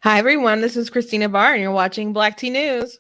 Hi, everyone. This is Christina Barr, and you're watching Black Tea News.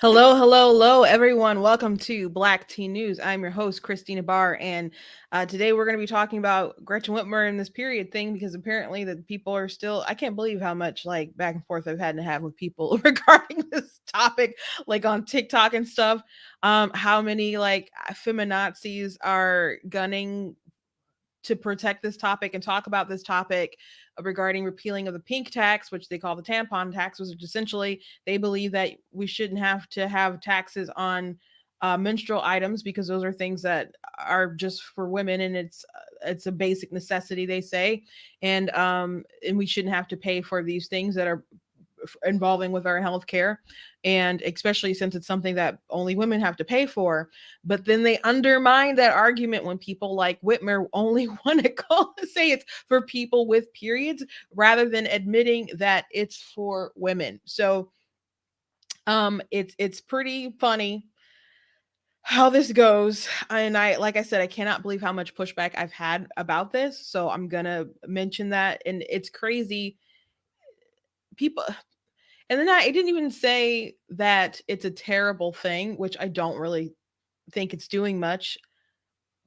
Hello, everyone. Welcome to Black Tea News. I'm your host, Christina Barr, and today we're going to be talking about Gretchen Whitmer and this period thing because apparently the people are still. I can't believe how much like back and forth I've had to have with people regarding this topic, like on TikTok and stuff. How many like feminazis are gunning to protect this topic and talk about this topic regarding repealing of the pink tax, which they call the tampon tax, which essentially they believe that we shouldn't have to have taxes on menstrual items because those are things that are just for women, and it's a basic necessity, they say, and we shouldn't have to pay for these things that are involving with our health care, and especially since it's something that only women have to pay for. But then they undermine that argument when people like Whitmer only want to say it's for people with periods rather than admitting that it's for women. So it's pretty funny how this goes. And I, like I said, I cannot believe how much pushback I've had about this, so I'm gonna mention that. And it's crazy, people. And then I didn't even say that it's a terrible thing, which I don't really think it's doing much.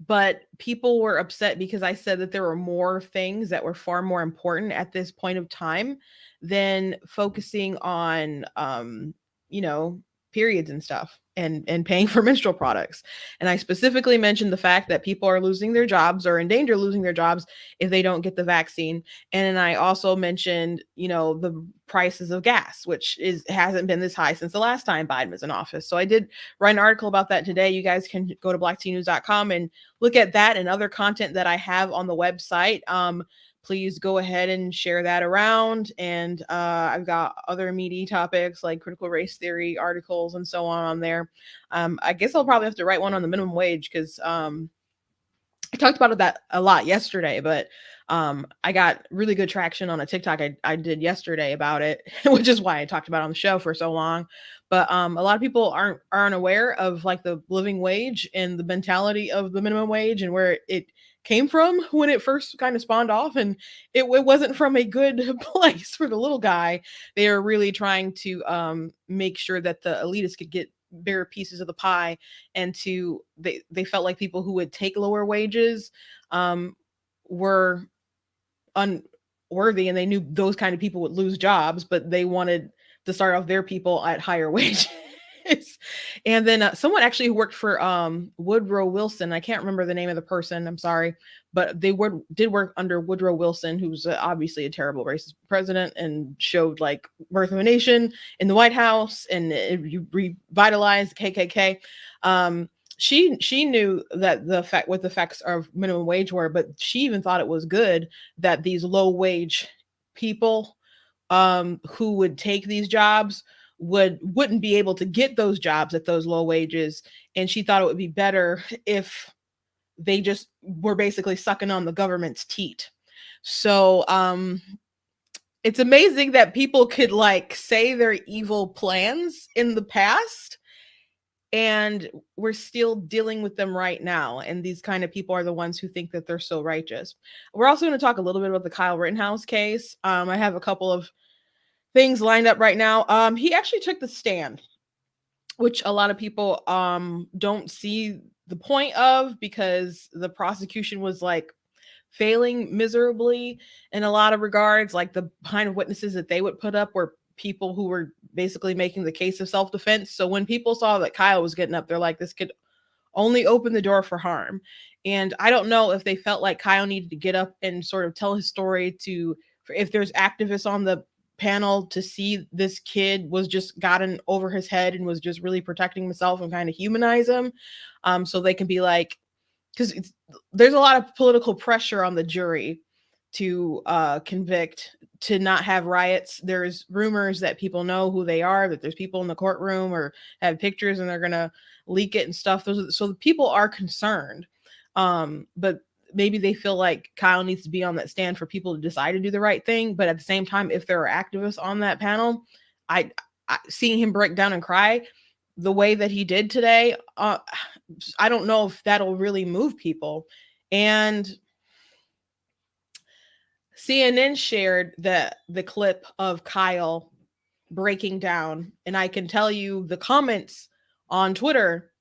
But people were upset because I said that there were more things that were far more important at this point of time than focusing on, you know, periods and stuff and paying for menstrual products. And I specifically mentioned the fact that people are losing their jobs or in danger of losing their jobs if they don't get the vaccine. And then I also mentioned, the prices of gas, which hasn't been this high since the last time Biden was in office. So I did write an article about that today. You guys can go to blacktnews.com and look at that and other content that I have on the website. Please go ahead and share that around. And I've got other meaty topics like critical race theory articles and so on there. I guess I'll probably have to write one on the minimum wage because I talked about that a lot yesterday, but I got really good traction on a TikTok I did yesterday about it, which is why I talked about it on the show for so long. But a lot of people aren't aware of like the living wage and the mentality of the minimum wage and where it came from when it first kind of spawned off, and it wasn't from a good place for the little guy. They are really trying to make sure that the elitists could get bigger pieces of the pie, and they felt like people who would take lower wages were unworthy, and they knew those kind of people would lose jobs, but they wanted to start off their people at higher wages. And then someone actually who worked for Woodrow Wilson, I can't remember the name of the person, I'm sorry, but they did work under Woodrow Wilson, who's obviously a terrible racist president and showed like birth of a nation in the White House, and you revitalized KKK. She knew that what the effects of minimum wage were, but she even thought it was good that these low wage people who would take these jobs wouldn't be able to get those jobs at those low wages, and she thought it would be better if they just were basically sucking on the government's teat. So it's amazing that people could like say their evil plans in the past, and we're still dealing with them right now. And these kind of people are the ones who think that they're so righteous. We're also going to talk a little bit about the Kyle Rittenhouse case. I have a couple of things lined up right now. He actually took the stand, which a lot of people don't see the point of, because the prosecution was like failing miserably in a lot of regards. Like the kind of witnesses that they would put up were people who were basically making the case of self-defense. So when people saw that Kyle was getting up, they're like, this could only open the door for harm. And I don't know if they felt like Kyle needed to get up and sort of tell his story if there's activists on the panel to see this kid was just gotten over his head and was just really protecting himself and kind of humanize him. So they can be like, because there's a lot of political pressure on the jury to convict, to not have riots. There's rumors that people know who they are, that there's people in the courtroom or have pictures and they're going to leak it and stuff. So the people are concerned. But maybe they feel like Kyle needs to be on that stand for people to decide to do the right thing. But at the same time, if there are activists on that panel, I seeing him break down and cry the way that he did today, I don't know if that'll really move people. And CNN shared the clip of Kyle breaking down, and I can tell you the comments on Twitter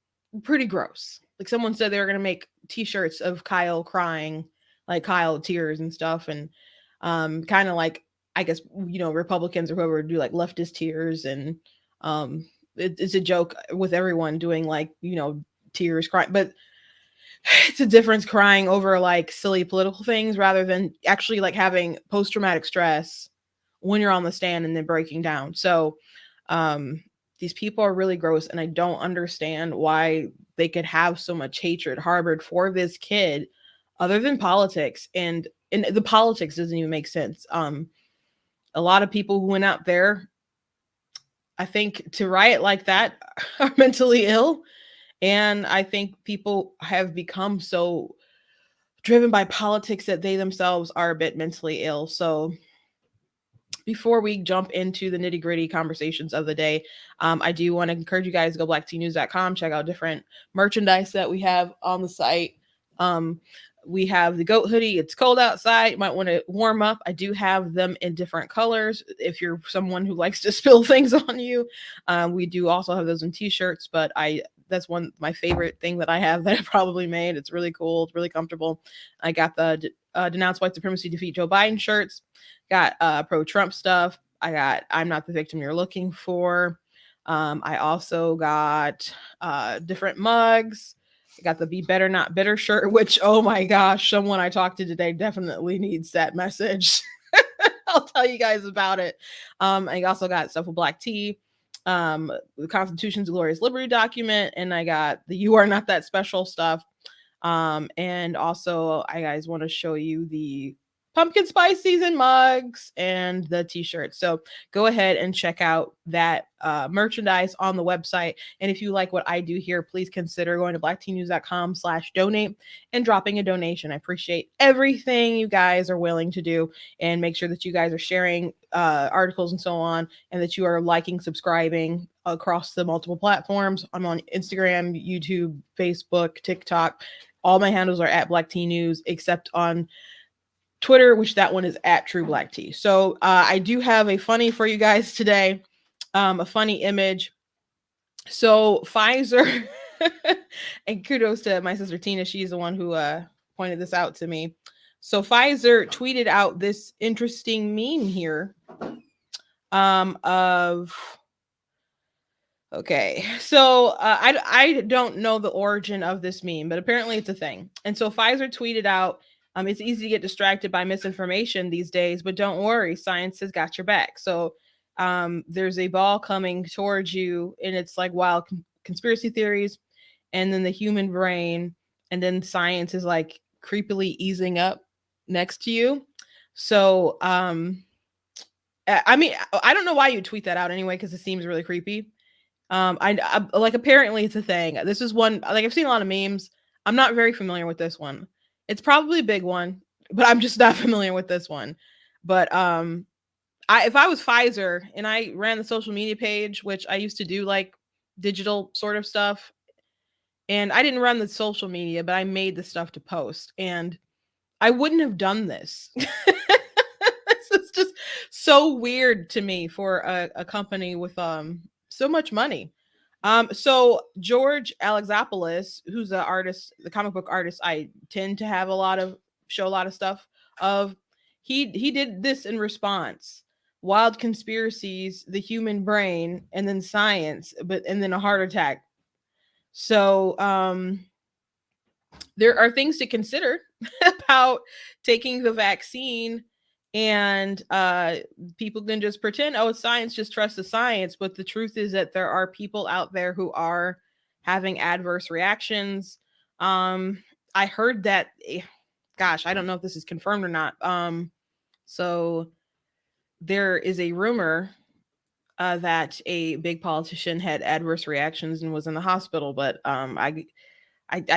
pretty gross. Like someone said they were going to make t-shirts of Kyle crying, like Kyle tears and stuff, and kind of like, I guess, Republicans or whoever do like leftist tears, and it's a joke with everyone doing like tears crying, but it's a difference crying over like silly political things rather than actually like having post-traumatic stress when you're on the stand and then breaking down. So these people are really gross, and I don't understand why they could have so much hatred harbored for this kid other than politics. And the politics doesn't even make sense. A lot of people who went out there, I think, to riot like that are mentally ill. And I think people have become so driven by politics that they themselves are a bit mentally ill. So before we jump into the nitty gritty conversations of the day, I do want to encourage you guys to go blacktnews.com, check out different merchandise that we have on the site. We have the goat hoodie. It's cold outside. You might want to warm up. I do have them in different colors if you're someone who likes to spill things on you. We do also have those in t-shirts, but that's my favorite thing that I have that I probably made. It's really cool. It's really comfortable. I got the Denounce White Supremacy, Defeat Joe Biden shirts. Got pro-Trump stuff. I got I'm Not the Victim You're Looking For. I also got different mugs. I got the Be Better Not Bitter shirt, which, oh my gosh, someone I talked to today definitely needs that message. I'll tell you guys about it. I also got stuff with black tea, the Constitution's Glorious Liberty document, and I got the You Are Not That Special stuff. And also I guys want to show you the pumpkin spice season mugs and the t-shirts. So go ahead and check out that merchandise on the website. And if you like what I do here, please consider going to blacktnews.com/donate and dropping a donation. I appreciate everything you guys are willing to do, and make sure that you guys are sharing articles and so on, and that you are liking, subscribing across the multiple platforms. I'm on Instagram, YouTube, Facebook, TikTok. All my handles are at Black Tea News, except on Twitter, which that one is at True Black Tea. So I do have a funny for you guys today, a funny image. So Pfizer, and kudos to my sister Tina, she's the one who pointed this out to me. So Pfizer tweeted out this interesting meme here okay, so I don't know the origin of this meme, but apparently it's a thing. And so Pfizer tweeted out, it's easy to get distracted by misinformation these days, but don't worry, science has got your back. So there's a ball coming towards you, and it's like wild conspiracy theories, and then the human brain, and then science is like creepily easing up next to you. So I mean, I don't know why you tweet that out anyway, because it seems really creepy. I like, apparently it's a thing. This is one, like, I've seen a lot of memes. I'm not very familiar with this one. It's probably a big one, but I'm just not familiar with this one. But if I was Pfizer and I ran the social media page, which I used to do like digital sort of stuff, and I didn't run the social media, but I made the stuff to post, and I wouldn't have done this. This is just so weird to me for a company with so much money. So George Alexopoulos, who's the artist, the comic book artist I tend to have show a lot of stuff of, he did this in response: wild conspiracies, the human brain, and then science, and then a heart attack. So there are things to consider about taking the vaccine. And people can just pretend, oh, it's science, just trust the science. But the truth is that there are people out there who are having adverse reactions. I heard that gosh, I don't know if this is confirmed or not. So there is a rumor that a big politician had adverse reactions and was in the hospital, but I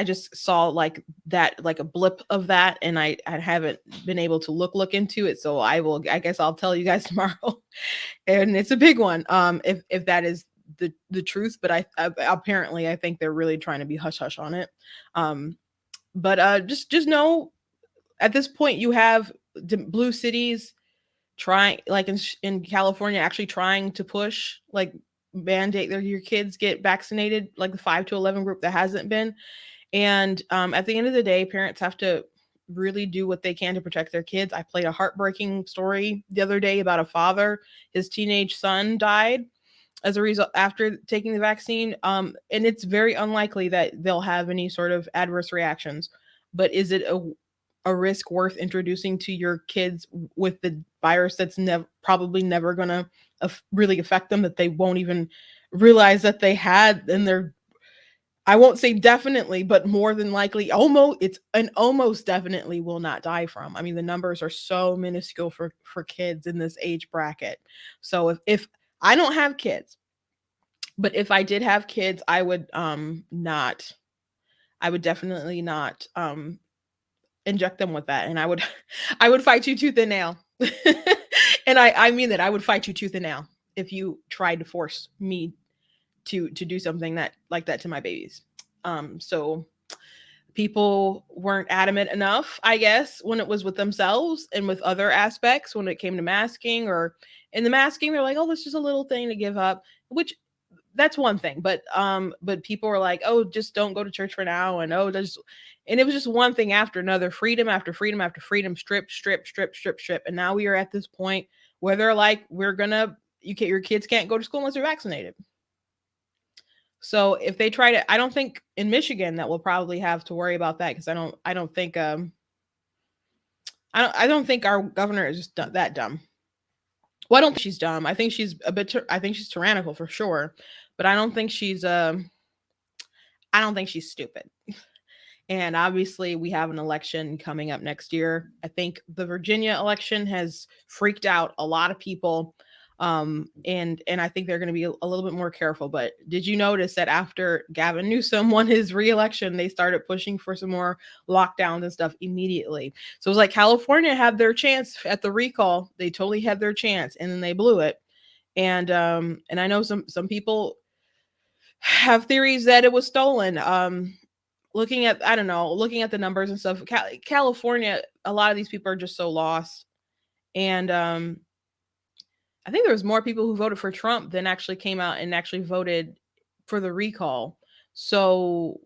just saw like that, like a blip of that, and I haven't been able to look into it. So I guess I'll tell you guys tomorrow. And it's a big one. If that is the truth, but I apparently I think they're really trying to be hush hush on it. But just know at this point you have blue cities trying, like in California, actually trying to push, like, mandate that your kids get vaccinated, like the 5 to 11 group that hasn't been. And at the end of the day, parents have to really do what they can to protect their kids. I played a heartbreaking story the other day about a father. His teenage son died as a result after taking the vaccine. And it's very unlikely that they'll have any sort of adverse reactions. But is it a risk worth introducing to your kids with the virus that's probably never going to really affect them, that they won't even realize that they had, and they're, I won't say definitely, but more than likely, almost definitely will not die from. I mean, the numbers are so minuscule for kids in this age bracket. So if I don't have kids, but if I did have kids, I would definitely not inject them with that. And I would fight you tooth and nail. And I mean that. I would fight you tooth and nail if you tried to force me to do something like that to my babies. So people weren't adamant enough, I guess, when it was with themselves and with other aspects. When it came to masking, or in the masking, they're like, oh, that's just a little thing to give up, which that's one thing. But people were like, oh, just don't go to church for now. And and it was just one thing after another, freedom after freedom after freedom, strip. And now we are at this point where they're like, your kids can't go to school unless they're vaccinated. So if they try to, I don't think in Michigan that we'll probably have to worry about that, because I don't think our governor is just that dumb. Well, I don't think she's dumb. I think she's I think she's tyrannical for sure, but I don't think she's stupid. And obviously we have an election coming up next year. I think the Virginia election has freaked out a lot of people. And I think they're going to be a little bit more careful. But did you notice that after Gavin Newsom won his re-election, they started pushing for some more lockdowns and stuff immediately? So it was like California had their chance at the recall. They totally had their chance, and then they blew it. And I know some people have theories that it was stolen. Looking at the numbers and stuff, California, a lot of these people are just so lost. And I think there was more people who voted for Trump than actually came out and actually voted for the recall. So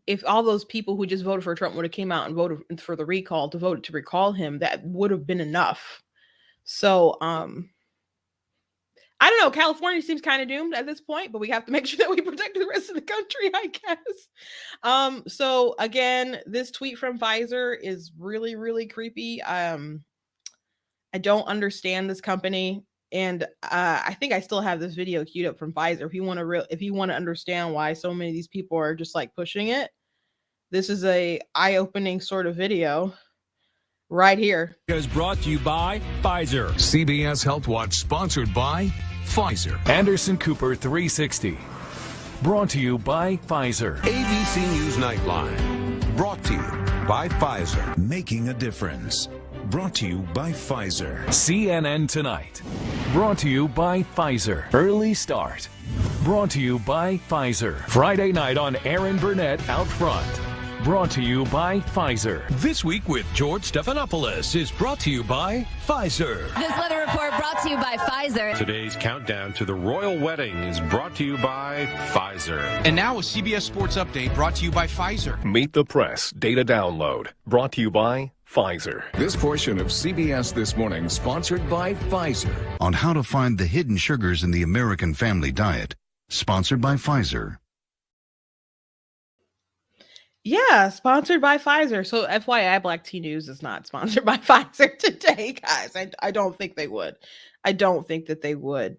if all those people who just voted for Trump would have came out and voted for the recall to recall him, that would have been enough. So I don't know. California seems kind of doomed at this point, but we have to make sure that we protect the rest of the country, I guess. So again, this tweet from Pfizer is really, really creepy. I don't understand this company, and I think I still have this video queued up from Pfizer. If you want to understand why so many of these people are just like pushing it, this is a eye-opening sort of video right here. Is brought to you by Pfizer. CBS Health Watch sponsored by Pfizer. Anderson Cooper 360. Brought to you by Pfizer. ABC News Nightline. Brought to you by Pfizer. Making a difference. Brought to you by Pfizer. CNN Tonight. Brought to you by Pfizer. Early Start. Brought to you by Pfizer. Friday night on Aaron Burnett Out Front. Brought to you by Pfizer. This Week with George Stephanopoulos is brought to you by Pfizer. This weather report brought to you by Pfizer. Today's countdown to the royal wedding is brought to you by Pfizer. And now a CBS Sports Update brought to you by Pfizer. Meet the Press Data Download. Brought to you by Pfizer. This portion of CBS This Morning sponsored by Pfizer. On how to find the hidden sugars in the American family diet. Sponsored by Pfizer. Yeah, sponsored by Pfizer. So FYI, Black Tea News is not sponsored by Pfizer today, guys. I don't think they would. I don't think that they would.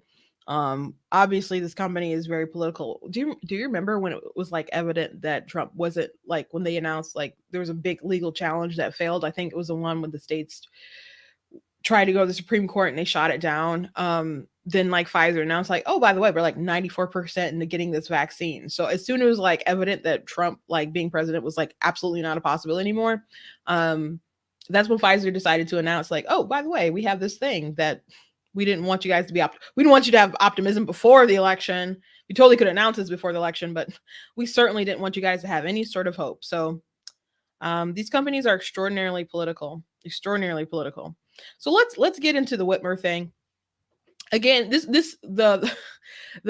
Obviously this company is very political. Do you remember when it was like evident that Trump wasn't, like, when they announced like there was a big legal challenge that failed? I think it was the one when the states tried to go to the Supreme Court and they shot it down. Then like Pfizer announced like, oh, by the way, we're like 94% into getting this vaccine. So as soon as it was like evident that Trump like being president was like absolutely not a possibility anymore, that's when Pfizer decided to announce like, oh, by the way, we have this thing that we didn't want you guys to be we didn't want you to have optimism before the election. We totally could announce this before the election, but we certainly didn't want you guys to have any sort of hope. So these companies are extraordinarily political, extraordinarily political. So let's get into the Whitmer thing. Again, the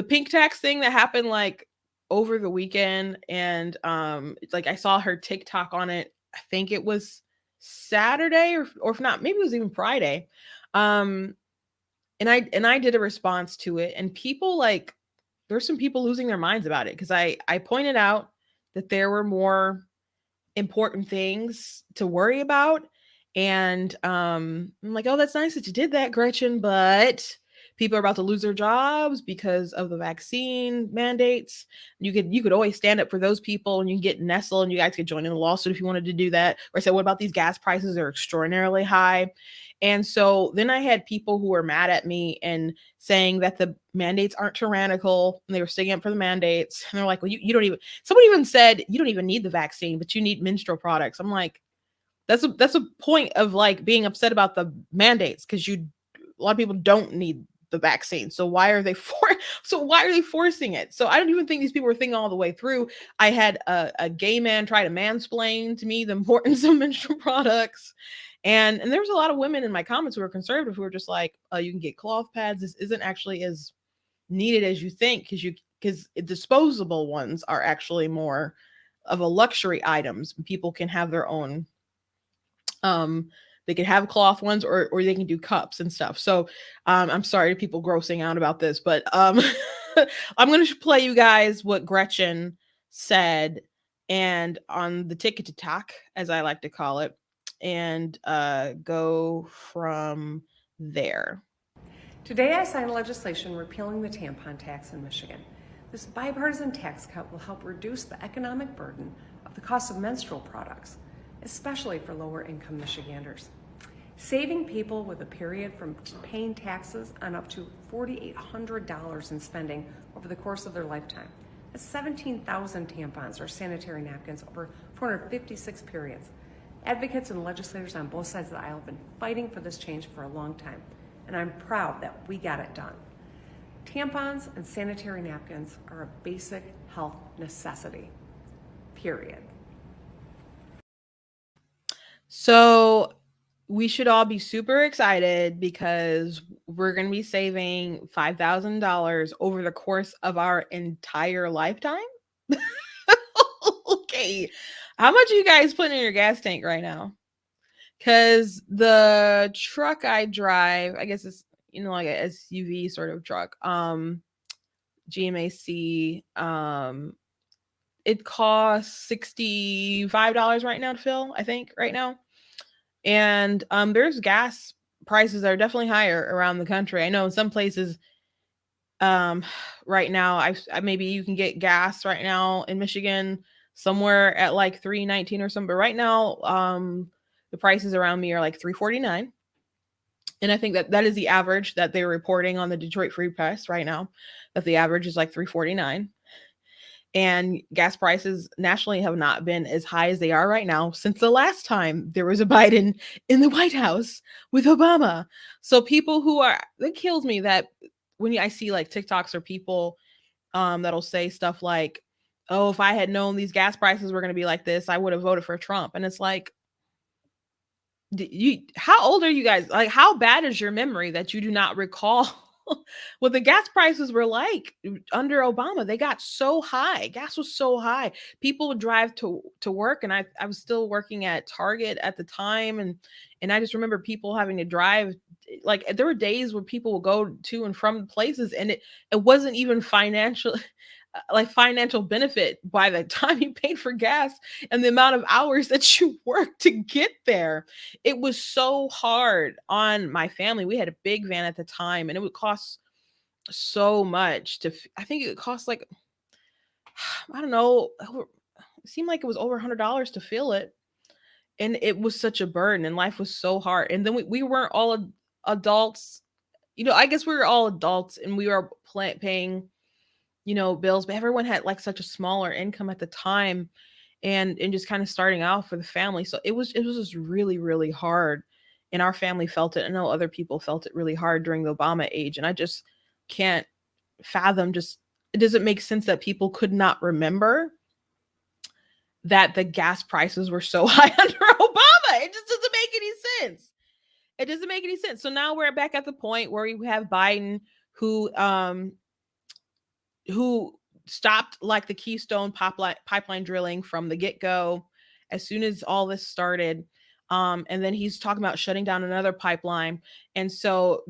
pink tax thing that happened like over the weekend, and like I saw her TikTok on it. I think it was Saturday, or if not, maybe it was even Friday. And I did a response to it, and people like, there's some people losing their minds about it, because I pointed out that there were more important things to worry about. And I'm like, oh, that's nice that you did that, Gretchen, but people are about to lose their jobs because of the vaccine mandates. You could always stand up for those people, and you can get Nestle, and you guys could join in the lawsuit if you wanted to do that. Or say, what about these gas prices? They're extraordinarily high. And so then I had people who were mad at me and saying that the mandates aren't tyrannical, and they were sticking up for the mandates. And they're like, well, you don't even, someone even said, you don't even need the vaccine, but you need menstrual products. I'm like, that's a point of like being upset about the mandates, because a lot of people don't need the vaccine. So why are they forcing it? So I don't even think these people were thinking all the way through. I had a gay man try to mansplain to me the importance of menstrual products. And there was a lot of women in my comments who were conservative who were just like, you can get cloth pads. This isn't actually as needed as you think, because disposable ones are actually more of a luxury items. People can have their own. They can have cloth ones, or they can do cups and stuff. So I'm sorry to people grossing out about this, but I'm going to play you guys what Gretchen said, and on the ticket to talk, as I like to call it, and go from there. Today I signed legislation repealing the tampon tax in Michigan. This bipartisan tax cut will help reduce the economic burden of the cost of menstrual products, especially for lower income Michiganders. Saving people with a period from paying taxes on up to $4,800 in spending over the course of their lifetime. That's 17,000 tampons or sanitary napkins over 456 periods. Advocates and legislators on both sides of the aisle have been fighting for this change for a long time, and I'm proud that we got it done. Tampons and sanitary napkins are a basic health necessity, period. So we should all be super excited, because we're going to be saving $5,000 over the course of our entire lifetime. Okay. How much are you guys putting in your gas tank right now? Because the truck I drive, I guess it's, like a SUV sort of truck, GMAC, it costs $65 right now to fill, I think, right now. And there's gas prices that are definitely higher around the country. I know in some places right now, I maybe you can get gas right now in Michigan somewhere at like $3.19 or something. But right now, the prices around me are like $3.49. And I think that is the average that they're reporting on the Detroit Free Press right now, that the average is like $3.49. And gas prices nationally have not been as high as they are right now since the last time there was a Biden in the White House with Obama. So people it kills me that when I see like TikToks or people that'll say stuff like, oh, if I had known these gas prices were going to be like this, I would have voted for Trump. And it's like, how old are you guys? Like, how bad is your memory that you do not recall what the gas prices were like under Obama? They got so high. Gas was so high. People would drive to work, and I was still working at Target at the time, and I just remember people having to drive. Like, there were days where people would go to and from places, and it wasn't even financial benefit by the time you paid for gas and the amount of hours that you worked to get there. It was so hard on my family. We had a big van at the time, and it would cost so much I think it cost like, I don't know, it seemed like it was over $100 to fill it. And it was such a burden and life was so hard. And then we weren't all adults. I guess we were all adults and we were paying, bills, but everyone had like such a smaller income at the time, and just kind of starting out for the family. So it was just really, really hard. And our family felt it. I know other people felt it really hard during the Obama age. And I just can't fathom, just it doesn't make sense that people could not remember that the gas prices were so high under Obama. It just doesn't make any sense. It doesn't make any sense. So now we're back at the point where we have Biden who stopped like the Keystone pipeline drilling from the get-go as soon as all this started. And then he's talking about shutting down another pipeline. And so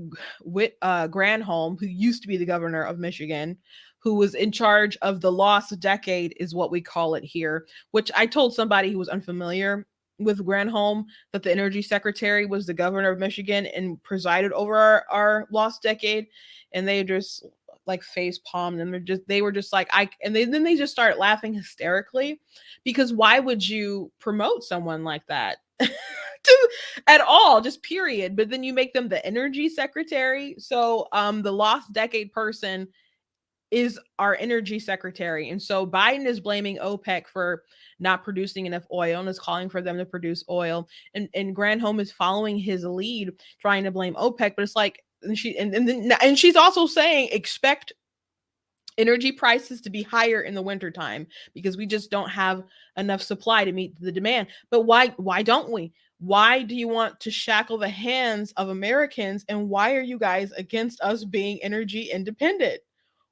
Granholm, who used to be the governor of Michigan, who was in charge of the lost decade, is what we call it here, which I told somebody who was unfamiliar with Granholm that the energy secretary was the governor of Michigan and presided over our lost decade. And they just like face palmed, and they were just like, then they just start laughing hysterically, because why would you promote someone like that at all, just period? But then you make them the energy secretary. So the lost decade person is our energy secretary. And so Biden is blaming OPEC for not producing enough oil and is calling for them to produce oil. And Granholm is following his lead, trying to blame OPEC. But it's like, and she's also saying expect energy prices to be higher in the wintertime because we just don't have enough supply to meet the demand. But why don't we? Why do you want to shackle the hands of Americans? And why are you guys against us being energy independent?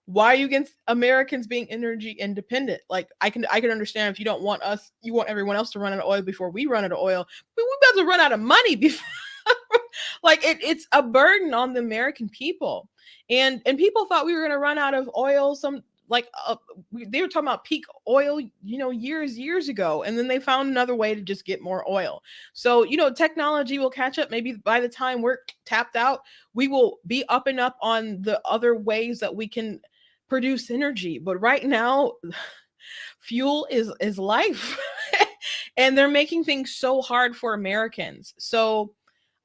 Why are you against Americans being energy independent? Like I can understand if you don't want us, you want everyone else to run out of oil before we run out of oil. But we're about to run out of money before. Like it's a burden on the American people, and people thought we were going to run out of oil. They were talking about peak oil, years ago, and then they found another way to just get more oil. So technology will catch up. Maybe by the time we're tapped out, we will be up and up on the other ways that we can produce energy. But right now, fuel is life, and they're making things so hard for Americans. So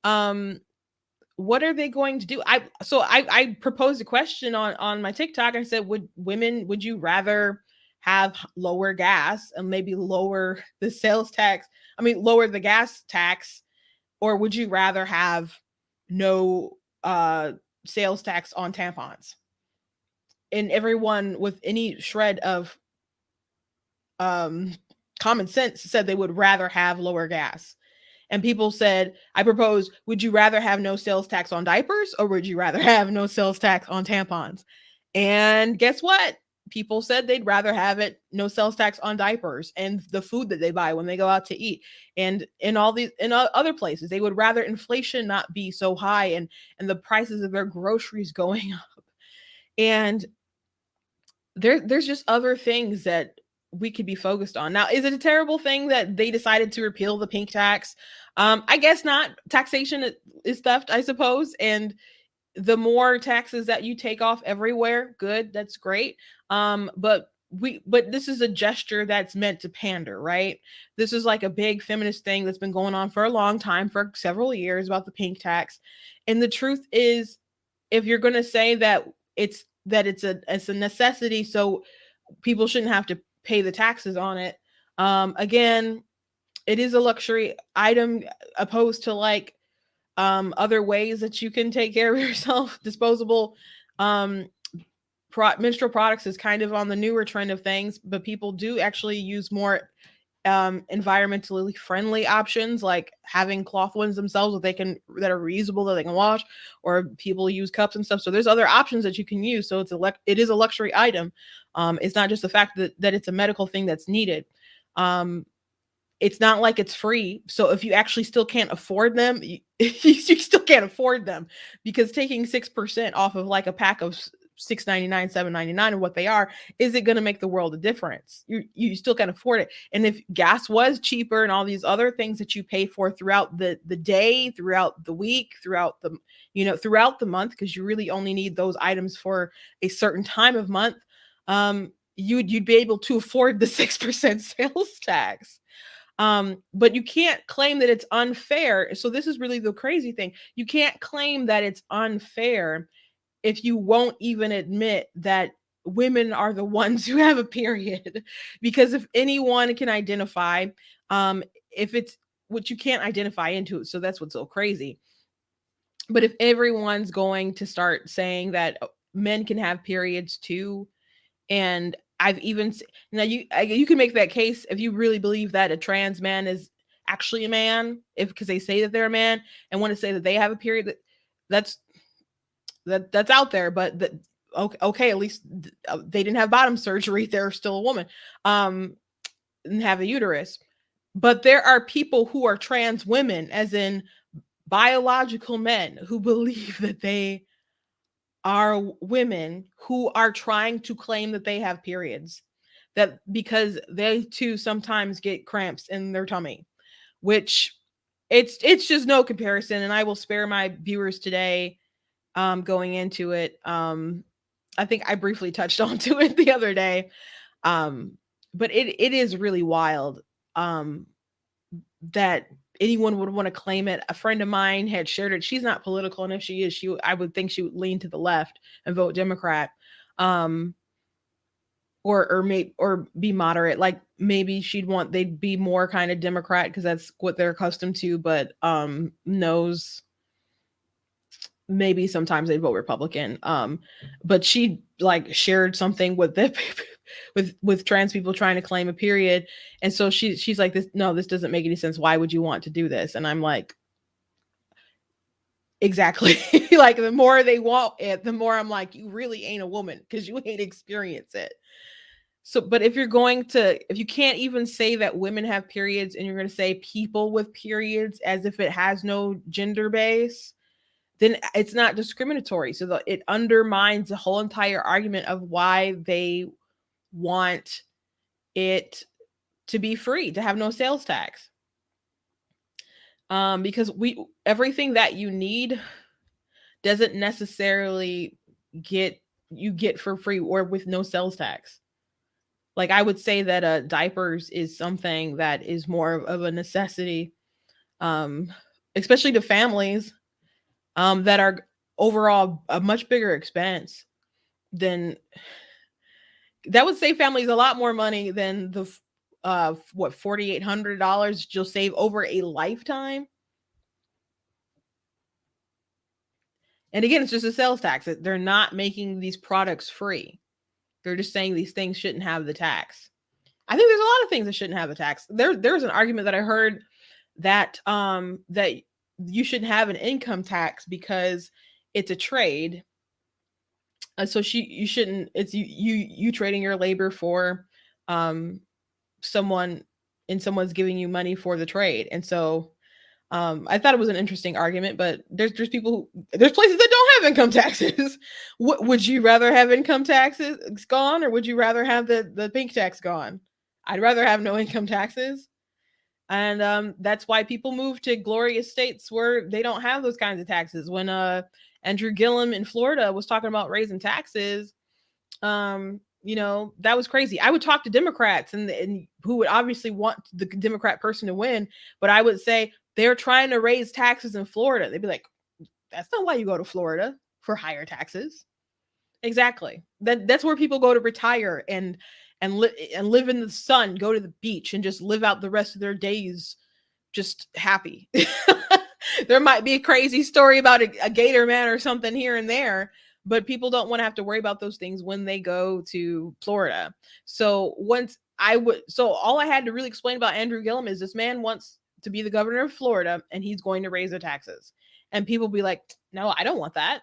what are they going to do? I proposed a question on my TikTok. I said, would you rather have lower gas and maybe lower the lower the gas tax, or would you rather have no sales tax on tampons? And everyone with any shred of common sense said they would rather have lower gas. And people said, I propose, would you rather have no sales tax on diapers, or would you rather have no sales tax on tampons? And guess what? People said they'd rather have no sales tax on diapers and the food that they buy when they go out to eat. And in other places, they would rather inflation not be so high and the prices of their groceries going up. And there's just other things that we could be focused on. Now, is it a terrible thing that they decided to repeal the pink tax? I guess not. Taxation is theft, I suppose. And the more taxes that you take off everywhere, good, that's great. But this is a gesture that's meant to pander, right? This is like a big feminist thing that's been going on for a long time, for several years, about the pink tax. And the truth is, if you're going to say that it's a necessity, so people shouldn't have to pay the taxes on it. Again, it is a luxury item opposed to like other ways that you can take care of yourself. Disposable menstrual products is kind of on the newer trend of things, but people do actually use more environmentally friendly options, like having cloth ones themselves that are reusable, that they can wash, or people use cups and stuff. So there's other options that you can use. So it is a luxury item. It's not just the fact that it's a medical thing that's needed. It's not like it's free. So if you actually still can't afford them, you still can't afford them, because taking 6% off of like a pack of $6.99, $7.99 and what they are, is it going to make the world a difference? You still can afford it. And if gas was cheaper and all these other things that you pay for throughout the day, throughout the week, throughout the, throughout the month, because you really only need those items for a certain time of month, you'd be able to afford the 6% sales tax. But you can't claim that it's unfair. So this is really the crazy thing. You can't claim that it's unfair if you won't even admit that women are the ones who have a period. Because if anyone can identify, if it's what you can't identify into it, so that's what's so crazy. But if everyone's going to start saying that men can have periods too, and I've even now you can make that case if you really believe that a trans man is actually a man, because they say that they're a man and want to say that they have a period. That's out there, but okay, at least they didn't have bottom surgery. They're still a woman, and have a uterus. But there are people who are trans women, as in biological men, who believe that they are women, who are trying to claim that they have periods, that because they too sometimes get cramps in their tummy, which it's just no comparison. And I will spare my viewers today going into it. I think I briefly touched onto it the other day, but it is really wild that anyone would want to claim it. A friend of mine had shared it. She's not political, and if she is, I would think she would lean to the left and vote Democrat, or be moderate. Like maybe they'd be more kind of Democrat because that's what they're accustomed to, but knows maybe sometimes they vote Republican. But she like shared something with the with trans people trying to claim a period. And so she's like, this doesn't make any sense. Why would you want to do this? And I'm like, exactly. Like the more they want it, the more I'm like, you really ain't a woman because you ain't experience it. So, but if you can't even say that women have periods and you're going to say people with periods as if it has no gender base, then it's not discriminatory. So it undermines the whole entire argument of why they want it to be free, to have no sales tax. Because everything that you need doesn't necessarily get for free or with no sales tax. Like I would say that diapers is something that is more of a necessity, especially to families that are overall a much bigger expense than that would save families a lot more money than the $4,800 you'll save over a lifetime. And again, it's just a sales tax. They're not making these products free. They're just saying these things shouldn't have the tax. I think there's a lot of things that shouldn't have the tax. There's an argument that I heard that that you shouldn't have an income tax because it's a trade. So you shouldn't. It's you trading your labor for someone, and someone's giving you money for the trade. And so I thought it was an interesting argument. But there's places that don't have income taxes. Would you rather have income taxes gone, or would you rather have the pink tax gone? I'd rather have no income taxes. And that's why people move to glorious states where they don't have those kinds of taxes. When Andrew Gillum in Florida was talking about raising taxes, that was crazy. I would talk to Democrats and who would obviously want the Democrat person to win, but I would say they're trying to raise taxes in Florida. They'd be like, that's not why you go to Florida, for higher taxes. Exactly. That's where people go to retire and live in the sun, go to the beach and just live out the rest of their days just happy. There might be a crazy story about a gator man or something here and there, but people don't want to have to worry about those things when they go to Florida. So all I had to really explain about Andrew Gillum is this man wants to be the governor of Florida and he's going to raise their taxes. And people be like, no, I don't want that.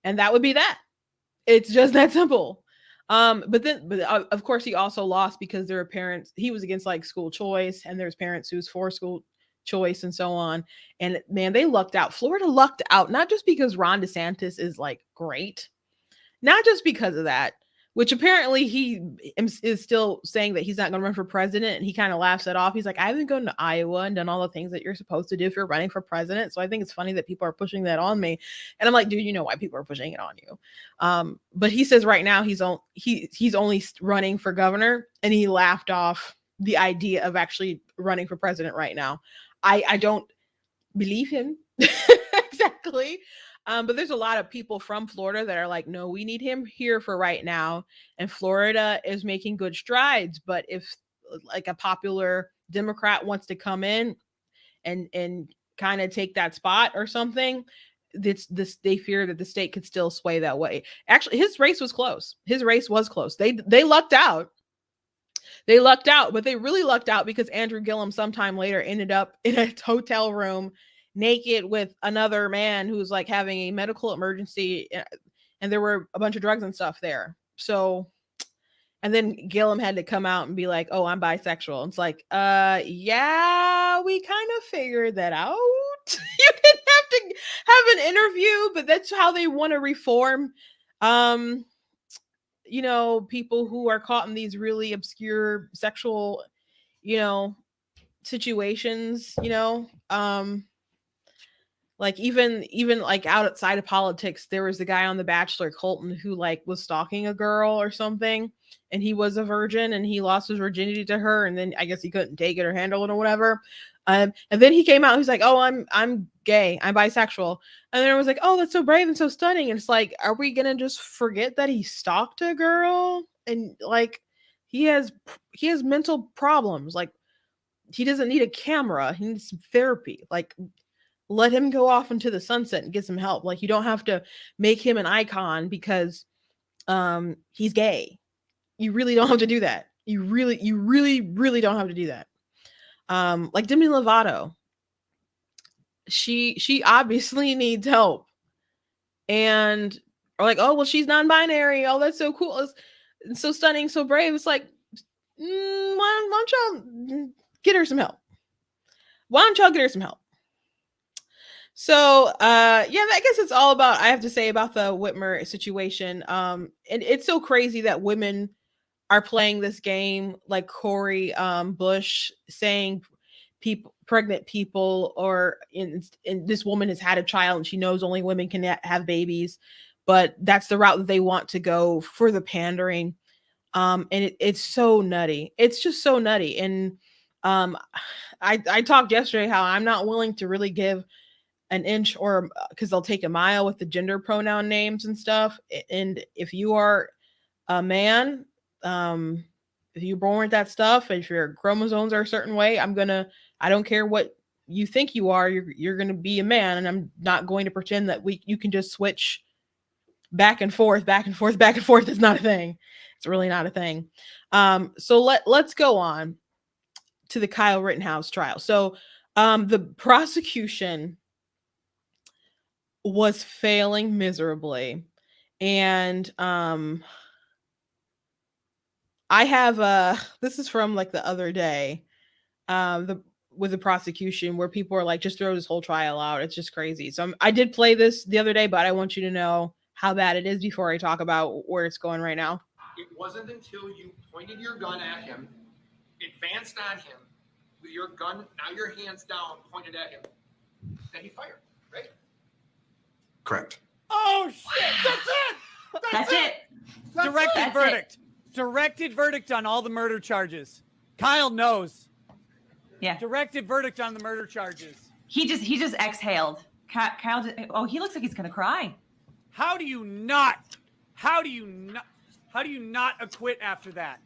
And that would be that. It's just that simple. But of course he also lost because there are parents, he was against like school choice, and there's parents who's for school choice and so on. And man, they lucked out. Florida lucked out, not just because Ron DeSantis is like great not just because of that, which apparently he is still saying that he's not going to run for president. And he kind of laughs it off. He's like, I haven't gone to Iowa and done all the things that you're supposed to do if you're running for president. So I think it's funny that people are pushing that on me. And I'm like, dude, you know why people are pushing it on you. But he says right now he's only running for governor, and he laughed off the idea of actually running for president right now. I don't believe him exactly. But there's a lot of people from Florida that are like, no, we need him here for right now. And Florida is making good strides. But if like a popular Democrat wants to come in and kind of take that spot or something, they fear that the state could still sway that way. Actually, his race was close. They lucked out. But they really lucked out because Andrew Gillum sometime later ended up in a hotel room naked with another man who's like having a medical emergency, and there were a bunch of drugs and stuff there. So, and then Gillum had to come out and be like, oh, I'm bisexual. And it's like, yeah, we kind of figured that out. You didn't have to have an interview, but that's how they want to reform people who are caught in these really obscure sexual situations, like even like outside of politics, there was the guy on The Bachelor, Colton, who like was stalking a girl or something, and he was a virgin and he lost his virginity to her, and then I guess he couldn't take it or handle it or whatever. And then he came out, he's like, oh, I'm gay, I'm bisexual. And then I was like, oh, that's so brave and so stunning. And it's like, are we gonna just forget that he stalked a girl? And like he has mental problems. Like he doesn't need a camera, he needs some therapy. Like let him go off into the sunset and get some help. Like you don't have to make him an icon because he's gay. You really don't have to do that. You really don't have to do that. Like Demi Lovato, she obviously needs help, and are like, oh well, she's non-binary. Oh, that's so cool. It's so stunning, so brave. It's like, why don't y'all get her some help? So I guess it's all about, I have to say about the Whitmer situation. And it's so crazy that women are playing this game, like Cori Bush saying pregnant people, or in this woman has had a child and she knows only women can have babies, but that's the route that they want to go for the pandering. And it's so nutty. It's just so nutty. And I talked yesterday how I'm not willing to really give an inch, or because they'll take a mile with the gender pronoun names and stuff. And if you are a man, if you're born with that stuff, if your chromosomes are a certain way, I don't care what you think you are, you're gonna be a man, and I'm not going to pretend that you can just switch back and forth. It's not a thing. It's really not a thing. So let's go on to the Kyle Rittenhouse trial. So the prosecution was failing miserably, and I have this is from like the other day, with the prosecution, where people are like, just throw this whole trial out, it's just crazy. So I did play this the other day, but I want you to know how bad it is before I talk about where it's going right now. It wasn't until you pointed your gun at him, advanced on him with your gun, now your hands down, pointed at him, that he fired, right? Correct. Oh shit! That's it. Directed verdict. Directed verdict on all the murder charges. Kyle knows. Yeah. Directed verdict on the murder charges. He just exhaled. Kyle he looks like he's gonna cry. How do you not acquit after that?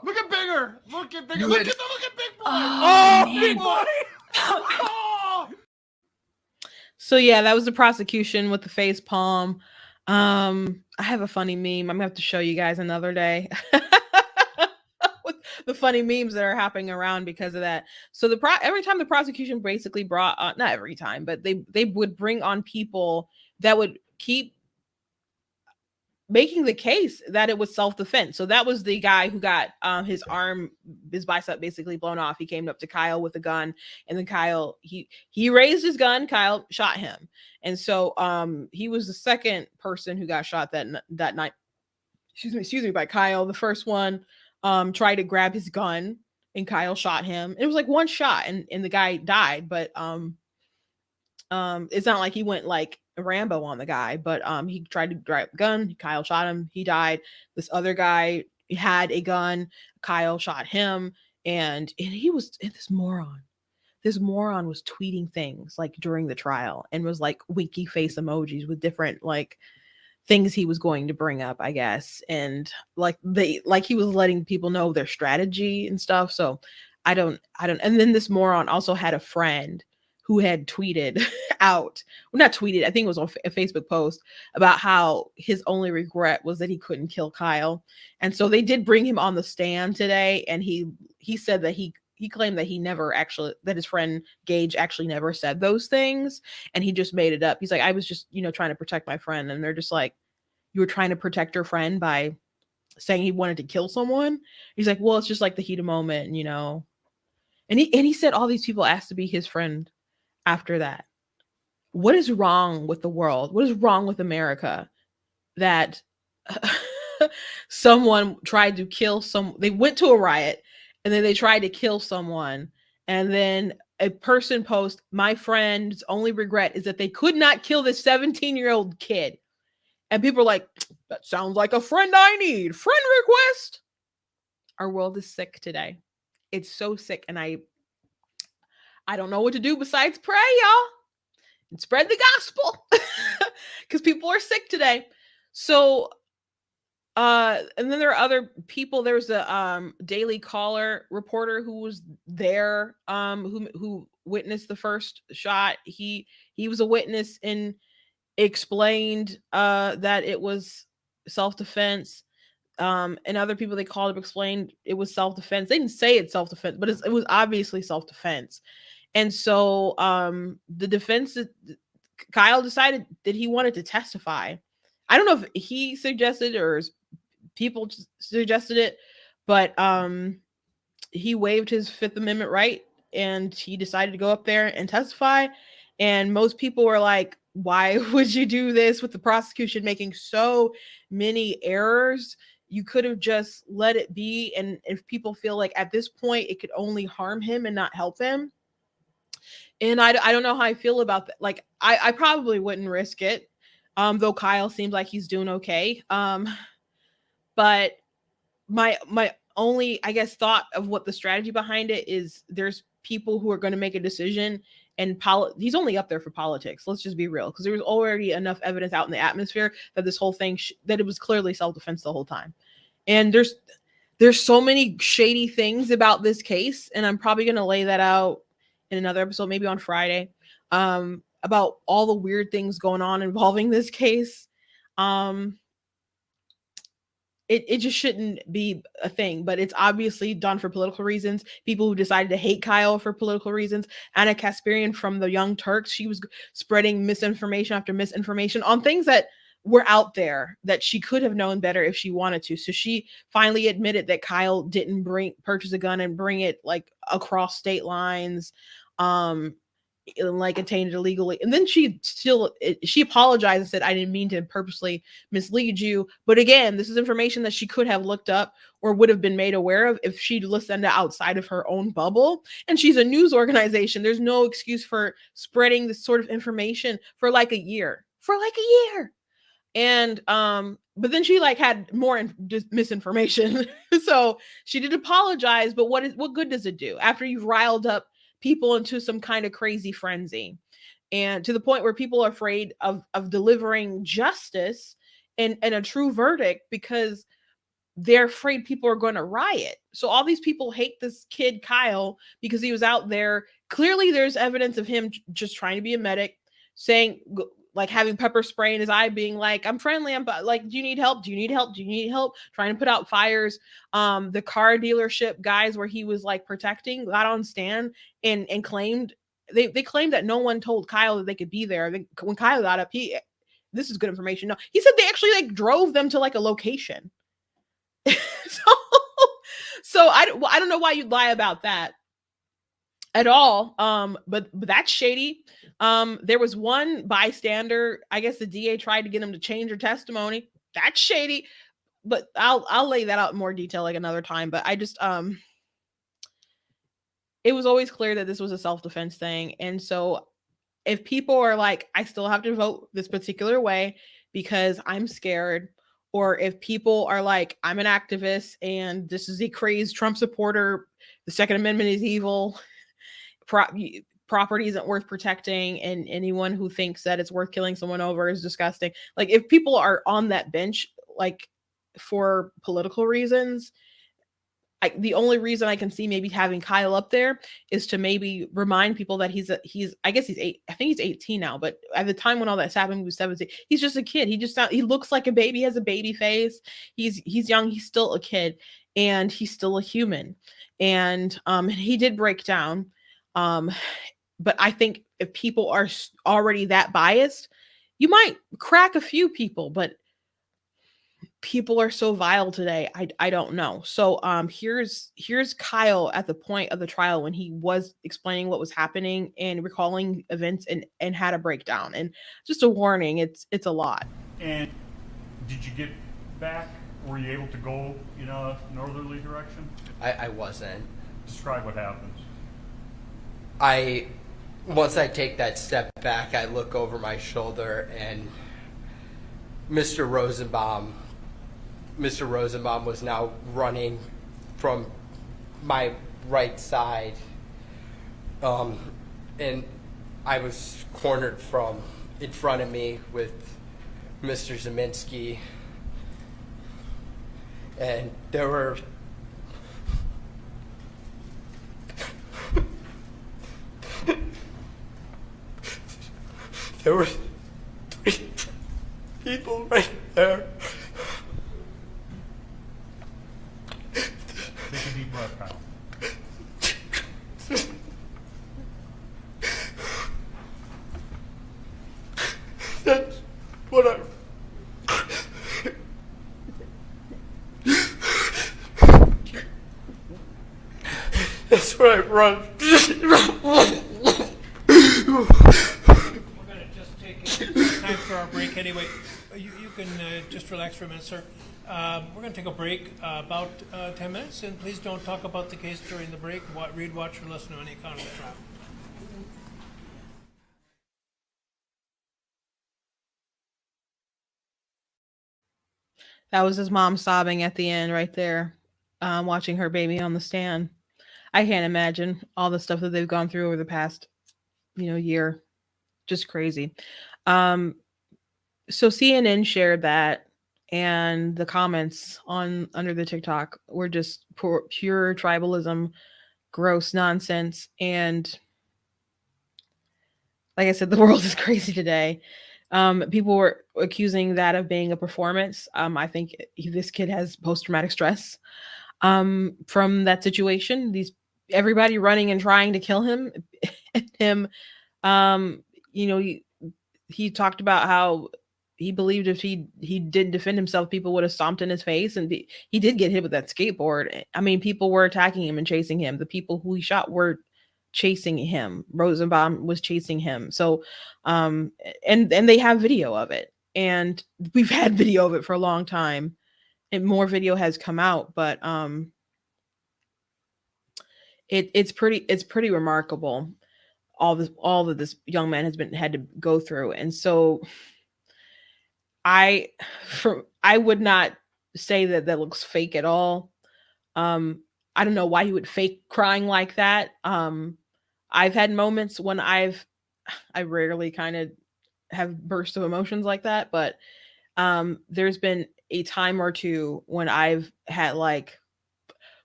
Look at Bigger. Look at Big Boy. Oh, Big Boy. Oh. So yeah, that was the prosecution with the face palm. I have a funny meme. I'm gonna have to show you guys another day. With the funny memes that are happening around because of that. So every time the prosecution basically brought not every time, but they would bring on people that would keep making the case that it was self-defense. So that was the guy who got his bicep basically blown off. He came up to Kyle with a gun, and then Kyle, he raised his gun, Kyle shot him. And so he was the second person who got shot that night. Excuse me, by Kyle. The first one tried to grab his gun, and Kyle shot him. It was like one shot, and the guy died, but it's not like he went like Rambo on the guy, but he tried to grab a gun. Kyle shot him. He died. This other guy had a gun. Kyle shot him, and he was this moron. This moron was tweeting things like during the trial and was like winky face emojis with different like things he was going to bring up, I guess, and like he was letting people know their strategy and stuff. So I don't. And then this moron also had a friend who had tweeted out, well, not tweeted, I think it was on a Facebook post about how his only regret was that he couldn't kill Kyle. And so they did bring him on the stand today, and he said that he claimed that he never actually, that his friend Gage actually never said those things, and he just made it up. He's like, I was just, trying to protect my friend. And they're just like, you were trying to protect your friend by saying he wanted to kill someone? He's like, well, it's just like the heat of moment, And he said all these people asked to be his friend after that. What is wrong with the world? What is wrong with America that someone tried to kill they went to a riot, and then they tried to kill someone, and then a person posts, my friend's only regret is that they could not kill this 17-year-old kid. And people are like, that sounds like a friend I need. Friend request. Our world is sick today. It's so sick, and I don't know what to do besides pray, y'all, and spread the gospel, because people are sick today. So, and then there are other people. There's a Daily Caller reporter who was there, who witnessed the first shot. He was a witness and explained that it was self-defense. And other people they called up explained it was self-defense. They didn't say it's self-defense, but it was obviously self-defense. And so the defense, Kyle decided that he wanted to testify. I don't know if he suggested or people suggested it, but he waived his Fifth Amendment right, and he decided to go up there and testify. And most people were like, why would you do this with the prosecution making so many errors? You could have just let it be. And if people feel like at this point it could only harm him and not help him. And I don't know how I feel about that. Like, I probably wouldn't risk it. Though Kyle seems like he's doing okay. But my only, I guess, thought of what the strategy behind it is, there's people who are going to make a decision, and he's only up there for politics. Let's just be real, because there was already enough evidence out in the atmosphere that this whole thing, that it was clearly self-defense the whole time. And there's so many shady things about this case, and I'm probably going to lay that out in another episode, maybe on Friday, about all the weird things going on involving this case. It just shouldn't be a thing, but it's obviously done for political reasons. People who decided to hate Kyle for political reasons. Anna Kasparian from the Young Turks, she was spreading misinformation after misinformation on things that were out there that she could have known better if she wanted to. So she finally admitted that Kyle didn't purchase a gun and bring it like across state lines, like obtained it illegally. And then she apologized and said, I didn't mean to purposely mislead you. But again, this is information that she could have looked up or would have been made aware of if she'd listened to outside of her own bubble. And she's a news organization. There's no excuse for spreading this sort of information for like a year. And but then she like had more misinformation. So she did apologize, but what good does it do after you've riled up people into some kind of crazy frenzy, and to the point where people are afraid of delivering justice and a true verdict because they're afraid people are going to riot. So all these people hate this kid Kyle because he was out there. Clearly there's evidence of him just trying to be a medic, saying, like, having pepper spray in his eye, being like, I'm friendly, I'm like, do you need help? Do you need help? Do you need help? Trying to put out fires. The car dealership guys where he was like protecting got on stand and claimed, they claimed that no one told Kyle that they could be there. When Kyle got up, this is good information. No, he said they actually like drove them to like a location. so I don't know why you'd lie about that at all. But that's shady. There was one bystander. I guess the DA tried to get him to change her testimony. That's shady. But I'll lay that out in more detail like another time. But I just it was always clear that this was a self-defense thing. And so if people are like, I still have to vote this particular way because I'm scared, or if people are like, I'm an activist and this is a crazed Trump supporter, the Second Amendment is evil, property isn't worth protecting, and anyone who thinks that it's worth killing someone over is disgusting. Like if people are on that bench, like for political reasons, the only reason I can see maybe having Kyle up there is to maybe remind people that he's I guess he's 8. I think he's 18 now, but at the time when all that's happened, he was 17. He's just a kid. He looks like a baby, he has a baby face. He's young, he's still a kid, and he's still a human. And he did break down. But I think if people are already that biased, you might crack a few people, but people are so vile today. I don't know. So here's Kyle at the point of the trial when he was explaining what was happening and recalling events and had a breakdown. And just a warning, it's a lot. And did you get back? Were you able to go in a northerly direction? I wasn't. Describe what happens. Once I take that step back, I look over my shoulder and Mr. Rosenbaum was now running from my right side, and I was cornered from in front of me with Mr. Zeminski, and there were there were 3 people right there. Take a deep breath, Kyle. That's what that's what I run. We're going to just take time for our break anyway. You can just relax for a minute, sir. We're going to take a break about 10 minutes, and please don't talk about the case during the break. Read, watch, or listen to any kind of traffic. That was his mom sobbing at the end right there, watching her baby on the stand. I can't imagine all the stuff that they've gone through over the past, year. Just crazy. So CNN shared that, and the comments under the TikTok were just pure tribalism, gross nonsense. And like I said, the world is crazy today. People were accusing that of being a performance. I think this kid has post-traumatic stress from that situation. Everybody running and trying to kill him. He talked about how he believed if he didn't defend himself, people would have stomped in his face, and he did get hit with that skateboard. I mean, people were attacking him and chasing him. The people who he shot were chasing him. Rosenbaum was chasing him. So, and they have video of it, and we've had video of it for a long time, and more video has come out, but it's pretty remarkable all that this young man had to go through. And so I would not say that looks fake at all. I don't know why he would fake crying like that. I've had moments when I rarely kind of have bursts of emotions like that, but there's been a time or two when I've had like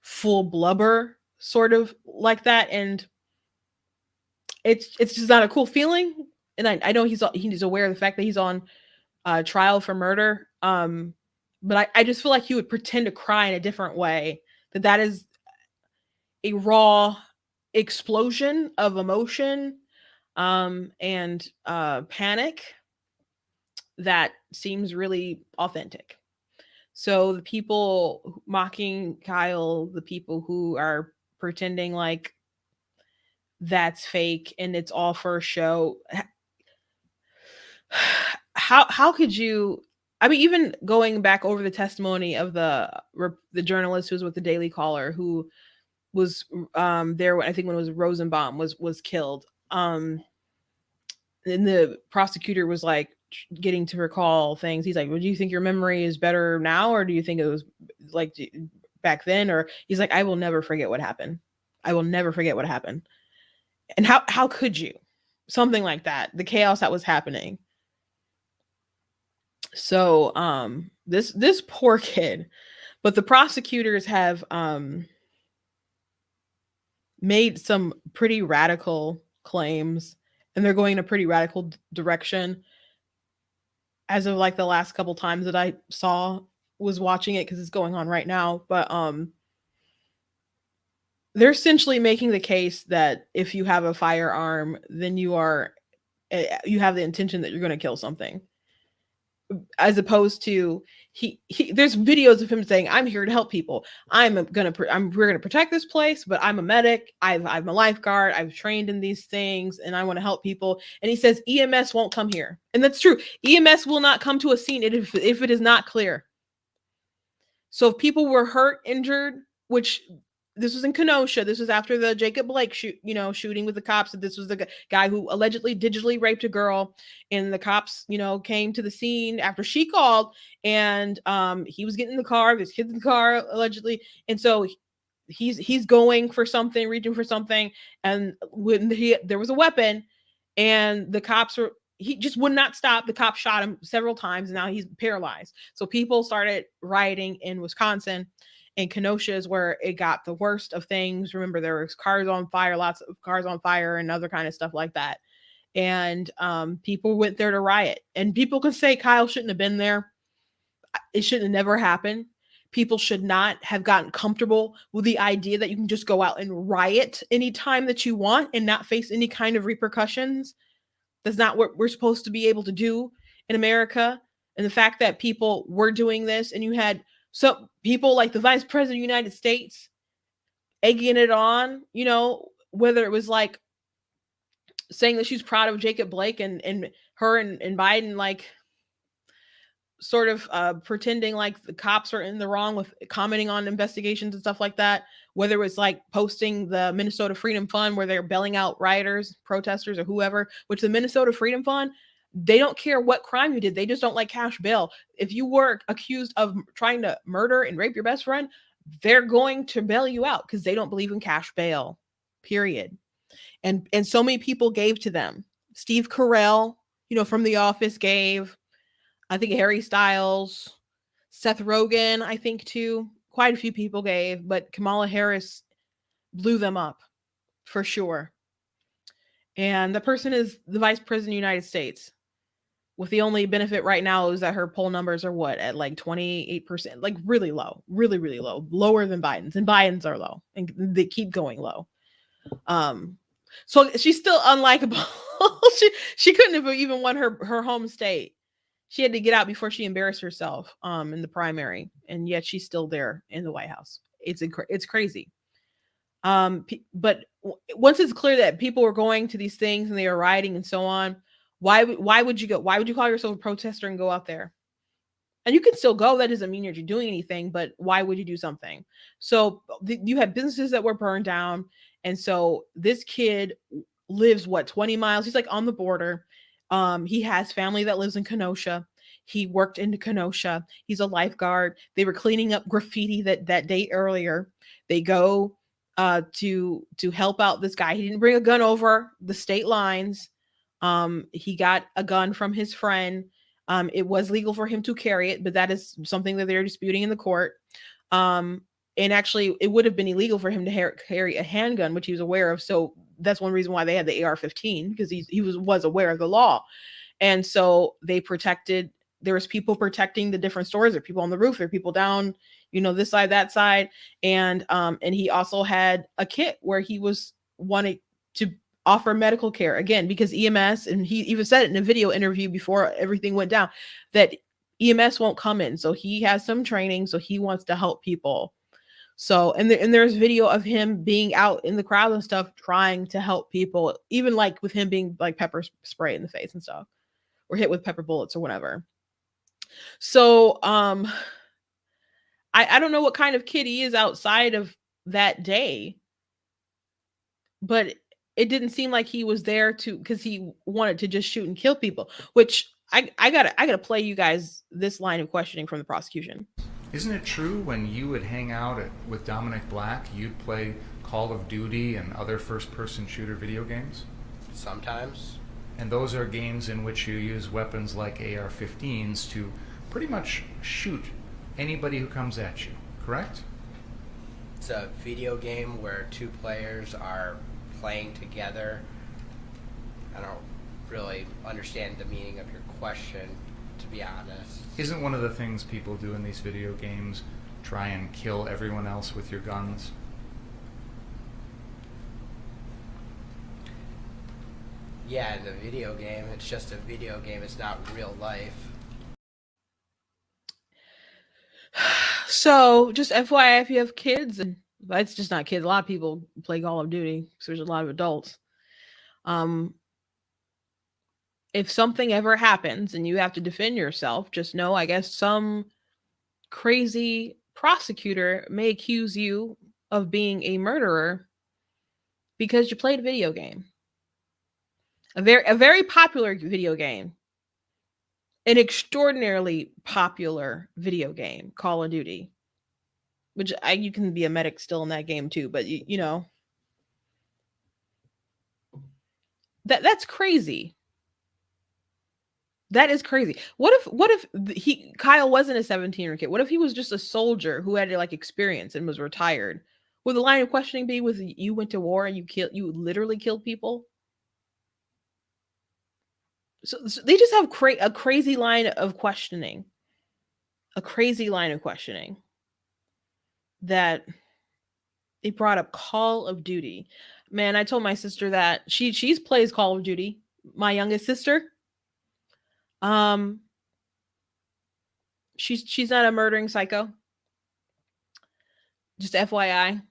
full blubber sort of like that, and it's just not a cool feeling. And I know he's aware of the fact that he's on trial for murder, but I just feel like he would pretend to cry in a different way. That is a raw explosion of emotion and panic that seems really authentic. So the people mocking Kyle, the people who are pretending like that's fake and it's all for a show, how could you? I mean, even going back over the testimony of the journalist who was with the Daily Caller, who was there, I think when it was Rosenbaum was killed. And the prosecutor was like getting to recall things. He's like, well, do you think your memory is better now, or do you think it was like back then? Or he's like, I will never forget what happened. I will never forget what happened. And how could you? Something like that. The chaos that was happening. So this poor kid, but the prosecutors have made some pretty radical claims, and they're going in a pretty radical direction as of like the last couple times that I was watching it, because it's going on right now. But they're essentially making the case that if you have a firearm, then you have the intention that you're going to kill something, as opposed to there's videos of him saying, I'm here to help people. We're going to protect this place, but I'm a medic. I'm a lifeguard. I've trained in these things and I want to help people. And he says EMS won't come here. And that's true. EMS will not come to a scene if it is not clear. So if people were hurt, injured, which this was in Kenosha. This was after the Jacob Blake shooting with the cops. This was the guy who allegedly digitally raped a girl, and the cops, came to the scene after she called, and he was getting in the car. There's kids in the car allegedly, and so he's going for something, reaching for something, and when there was a weapon, and the cops he just would not stop. The cop shot him several times, and now he's paralyzed. So people started rioting in Wisconsin. And Kenosha is where it got the worst of things. Remember, there was cars on fire, lots of cars on fire, and other kind of stuff like that. And people went there to riot. And people can say Kyle shouldn't have been there. It should have never happened. People should not have gotten comfortable with the idea that you can just go out and riot anytime that you want and not face any kind of repercussions. That's not what we're supposed to be able to do in America. And the fact that people were doing this, and you had so people like the Vice President of the United States egging it on, whether it was like saying that she's proud of Jacob Blake and her and Biden, like sort of pretending like the cops are in the wrong with commenting on investigations and stuff like that. Whether it was like posting the Minnesota Freedom Fund where they're bailing out rioters, protesters, or whoever, which the Minnesota Freedom Fund, they don't care what crime you did. They just don't like cash bail. If you were accused of trying to murder and rape your best friend, they're going to bail you out because they don't believe in cash bail, period. And so many people gave to them. Steve Carell, from The Office gave. I think Harry Styles, Seth Rogen, I think too. Quite a few people gave, but Kamala Harris blew them up for sure. And the person is the Vice President of the United States. With the only benefit right now is that her poll numbers are at like 28%, like really low, really, really low, lower than Biden's, and Biden's are low and they keep going low. So she's still unlikable. she couldn't have even won her home state. She had to get out before she embarrassed herself in the primary, and yet she's still there in the White House. It's crazy. But once it's clear that people were going to these things and they were rioting and so on, why would you go? Why would you call yourself a protester and go out there? And you can still go. That doesn't mean you're doing anything, but why would you do something? So you had businesses that were burned down. And so this kid lives 20 miles. He's like on the border. He has family that lives in Kenosha. He worked in Kenosha. He's a lifeguard. They were cleaning up graffiti that day earlier. They go to help out this guy. He didn't bring a gun over the state lines. He got a gun from his friend. It was legal for him to carry it, but that is something that they're disputing in the court. And actually, it would have been illegal for him to carry a handgun, which he was aware of. So that's one reason why they had the AR-15, because he was aware of the law. And so they protected. There was people protecting the different stores. There are people on the roof. There are people down, this side, that side. And he also had a kit where he was wanting to offer medical care again, because EMS, and he even said it in a video interview before everything went down, that EMS won't come in. So he has some training. So he wants to help people. So, and there's video of him being out in the crowd and stuff, trying to help people, even like with him being like pepper spray in the face and stuff, or hit with pepper bullets or whatever. So, I don't know what kind of kid he is outside of that day, but it didn't seem like he was there because he wanted to just shoot and kill people, which I gotta play you guys this line of questioning from the prosecution. Isn't it true when you would hang out with Dominic Black, you'd play Call of Duty and other first-person shooter video games? Sometimes. And those are games in which you use weapons like AR-15s to pretty much shoot anybody who comes at you, correct? It's a video game where two players are playing together. I don't really understand the meaning of your question, to be honest. Isn't one of the things people do in these video games try and kill everyone else with your guns? Yeah, in the video game, it's just a video game. It's not real life. So, just FYI, if you have kids, and it's just not kids, a lot of people play Call of Duty, so there's a lot of adults. If something ever happens and you have to defend yourself, just know, I guess, some crazy prosecutor may accuse you of being a murderer because you played a video game. A very popular video game. An extraordinarily popular video game, Call of Duty. Which you can be a medic still in that game too, but you know. That's crazy. That is crazy. What if Kyle wasn't a 17-year-old kid? What if he was just a soldier who had like experience and was retired? Would the line of questioning be with you went to war and you literally killed people? So they just have a crazy line of questioning. A crazy line of questioning. That they brought up Call of Duty. Man, I told my sister that she's plays Call of Duty. My youngest sister. She's not a murdering psycho. Just FYI.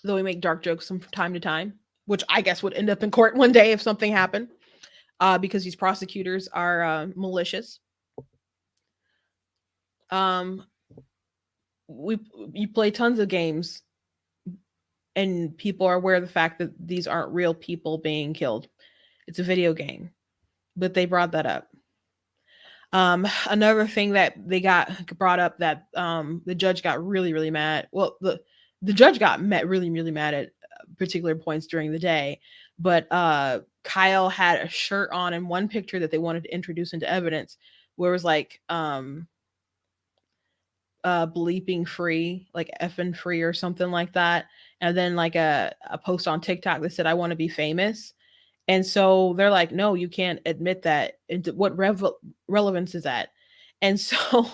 Though we make dark jokes from time to time, which I guess would end up in court one day if something happened. Because these prosecutors are malicious. You play tons of games and people are aware of the fact that these aren't real people being killed. It's a video game. But they brought that up. Another thing that they got brought up that the judge got really, really mad. Well, the judge got really, really mad at particular points during the day. But Kyle had a shirt on in one picture that they wanted to introduce into evidence where it was like bleeping free, like effing free or something like that. And then like a post on TikTok that said, I want to be famous. And so they're like, no, you can't admit that. What relevance is that? And so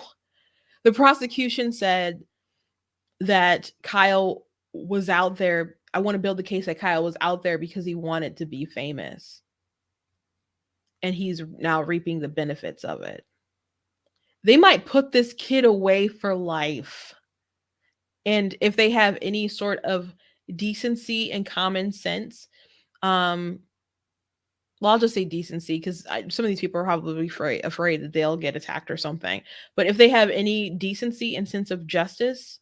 the prosecution said that Kyle was out there. I want to build the case that Kyle was out there because he wanted to be famous. And he's now reaping the benefits of it. They might put this kid away for life. And if they have any sort of decency and common sense, well, I'll just say decency because some of these people are probably afraid that they'll get attacked or something. But if they have any decency and sense of justice,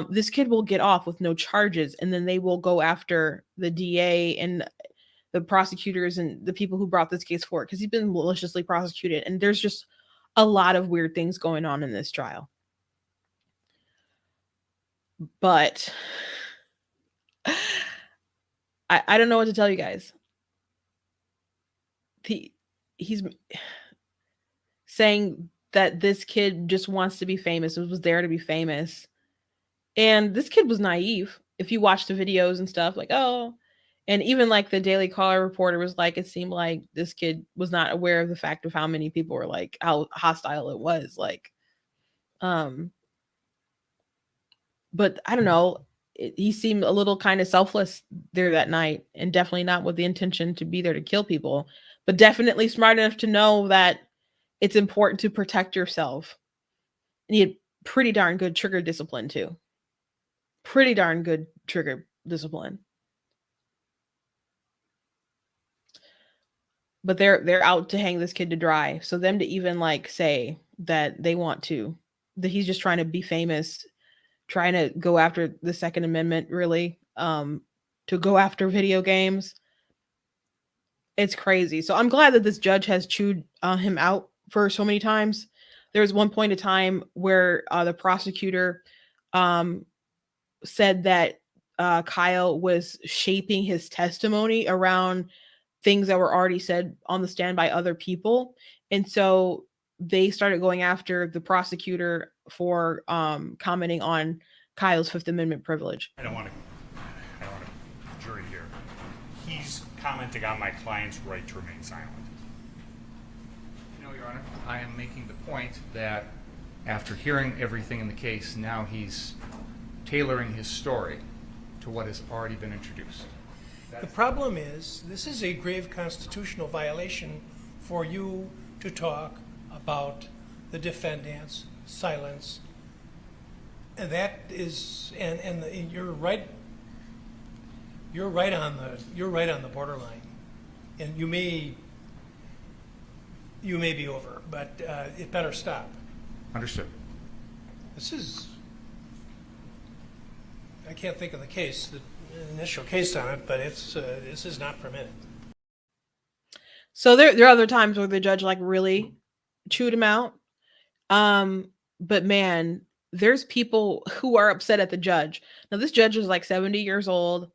this kid will get off with no charges, and then they will go after the DA and the prosecutors and the people who brought this case forward because he's been maliciously prosecuted. And there's just a lot of weird things going on in this trial. But I don't know what to tell you guys. He's saying that this kid just wants to be famous. It was there to be famous. And this kid was naive. If you watch the videos and stuff, like, oh, and even like the Daily Caller reporter was like, it seemed like this kid was not aware of the fact of how many people were like, how hostile it was. Like, but I don't know. he seemed a little kind of selfless there that night, and definitely not with the intention to be there to kill people, but definitely smart enough to know that it's important to protect yourself. And he had pretty darn good trigger discipline too. Pretty darn good trigger discipline. But they're out to hang this kid to dry. So them to even like say that they want to, that he's just trying to be famous, trying to go after the Second Amendment, really, to go after video games. It's crazy. So I'm glad that this judge has chewed him out for so many times. There was one point in time where the prosecutor said that Kyle was shaping his testimony around things that were already said on the stand by other people. And so they started going after the prosecutor for commenting on Kyle's Fifth Amendment privilege. I don't want to jury here. He's commenting on my client's right to remain silent. No, Your Honor. I am making the point that after hearing everything in the case, now he's tailoring his story to what has already been introduced. The problem is, this is a grave constitutional violation for you to talk about the defendant's silence. And that is, you're right on the borderline. And you may be over, but it better stop. Understood. This is, I can't think of the case, the initial case on it, but this is not permitted. So there are other times where the judge like really chewed him out. But man, there's people who are upset at the judge. Now this judge is like 70 years old.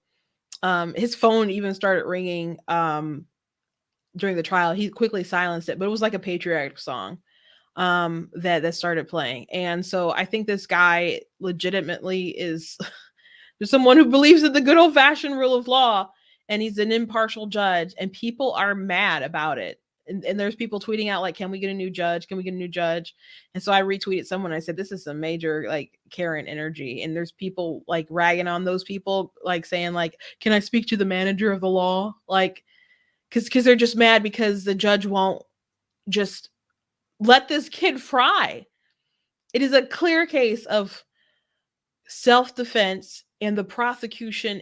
His phone even started ringing during the trial. He quickly silenced it, but it was like a patriotic song that started playing. And so I think this guy legitimately is there's someone who believes in the good old fashioned rule of law, and he's an impartial judge, and people are mad about it. And there's people tweeting out like, can we get a new judge? Can we get a new judge? And so I retweeted someone. I said, this is some major like Karen energy. And there's people like ragging on those people, like saying like, can I speak to the manager of the law? Like, because they're just mad because the judge won't just let this kid fry. It is a clear case of self-defense, and the prosecution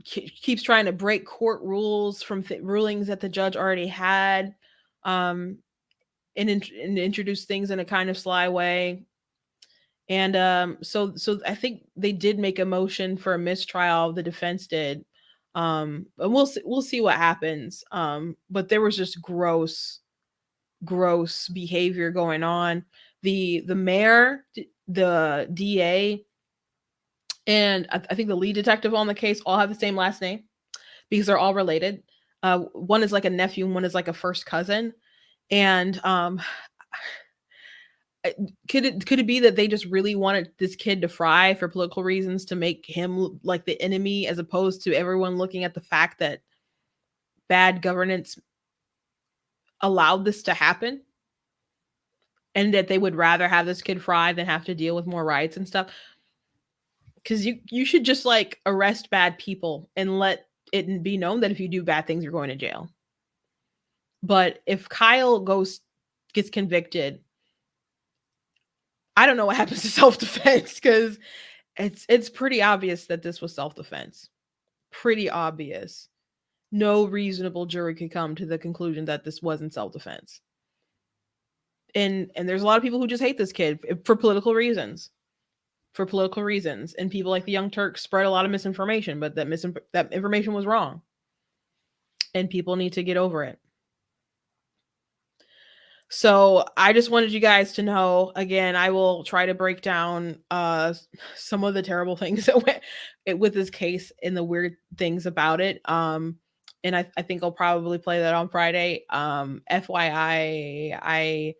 keeps trying to break court rules from rulings that the judge already had, and introduce things in a kind of sly way. And so I think they did make a motion for a mistrial. The defense did, and we'll see what happens. But there was just gross behavior going on. The mayor, the DA, and I think the lead detective on the case all have the same last name because they're all related. One is like a nephew, and one is like a first cousin. And could it be that they just really wanted this kid to fry for political reasons, to make him like the enemy, as opposed to everyone looking at the fact that bad governance allowed this to happen, and that they would rather have this kid fry than have to deal with more riots and stuff? Because you should just like arrest bad people and let it be known that if you do bad things, you're going to jail. But if Kyle gets convicted, I don't know what happens to self-defense, because it's pretty obvious that this was self-defense. Pretty obvious. No reasonable jury could come to the conclusion that this wasn't self-defense. And there's a lot of people who just hate this kid for political reasons. And people like the Young Turks spread a lot of misinformation, but that information was wrong. And people need to get over it. So I just wanted you guys to know, again, I will try to break down some of the terrible things that went with this case and the weird things about it. And I think I'll probably play that on Friday. FYI, I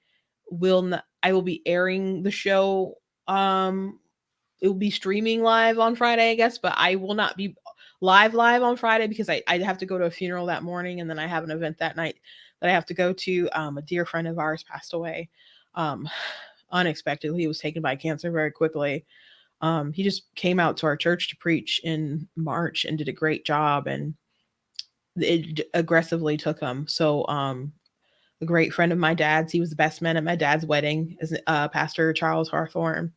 will be airing the show. It will be streaming live on Friday, I guess, but I will not be live on Friday because I have to go to a funeral that morning, and then I have an event that night that I have to go to. A dear friend of ours passed away unexpectedly. He was taken by cancer very quickly. He just came out to our church to preach in March and did a great job, and it aggressively took him. So a great friend of my dad's, he was the best man at my dad's wedding, is Pastor Charles Hawthorne,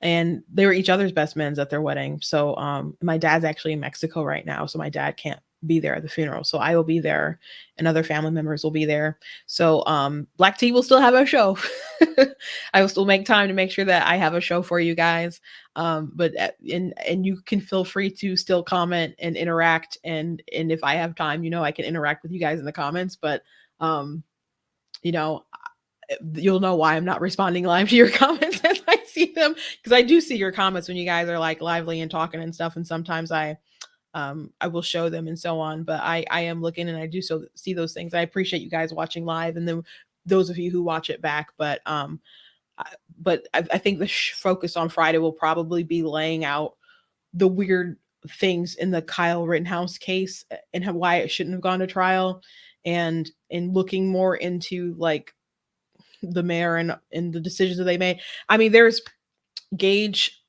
and they were each other's best men at their wedding. So my dad's actually in Mexico right now, so my dad can't be there at the funeral, so I will be there and other family members will be there. So Black Tea will still have a show. I will still make time to make sure that I have a show for you guys. But and you can feel free to still comment and interact, and if I have time, I can interact with you guys in the comments. But you'll know why I'm not responding live to your comments as I see them, because I do see your comments when you guys are like lively and talking and stuff, and sometimes I will show them and so on. But I am looking, and I do see those things. I appreciate you guys watching live, and then those of you who watch it back. But I think the focus on Friday will probably be laying out the weird things in the Kyle Rittenhouse case and why it shouldn't have gone to trial, and looking more into like the mayor and the decisions that they made. I mean, there's Gage